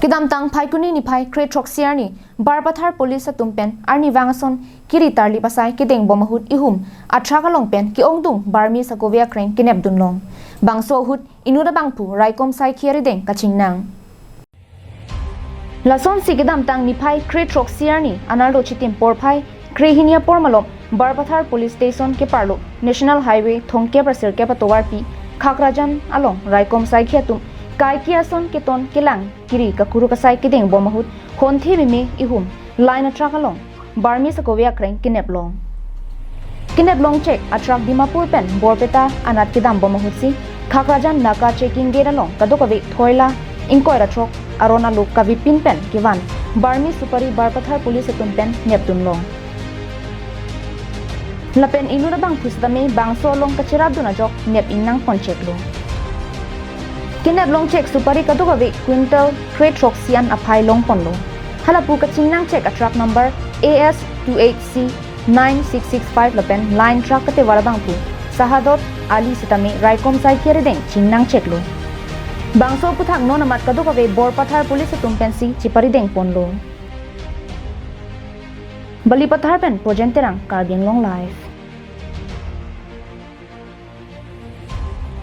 Kidam tang phai kuni ni phai kre troxiar ni barpathar police tumpen arni wangason kiri tarli pasai kideng bomahut ihum atra ka longpen ki ongdung Barmese akove akreng kenep dunlong bangso hut inuda bangpu raikom sai khiari deng kachingnang lason si kidam tang ni phai kre troxiar ni anardo chitim por phai kre hinia por malom barpathar police station ke parlo national highway thongke prasir ke patowar pi Kakrajan along raikom sai khiatum kai kia son keton kelang kiri kakuru kasai kideng bomahut honthi bime ihum line atrak along Barmese akove akreng kenep long check atrak dimapur pen borpeta anat kidam bomahut si Kakrajan naka checking gate along kadokave thoila inkoi ratrok arona lok kavi pin pen kiwan Barmese supari barpathar police tun pen neptun long lapen inura bang phusdame bangso long kachirab duna jok nep innang pon check lo Kenep long check supari kadugave quintal crate troxian aphai long ponlo halapu kachingnang check a truck number AS 28C 9665 lapen line truck kate warabangpu sahadot ali sitame raikom sai kieredeng chingnang check lo bangso puthak no namat kadugave borpathar police tumpensi chipari deng ponlo balipathar pen projenterang kargen long life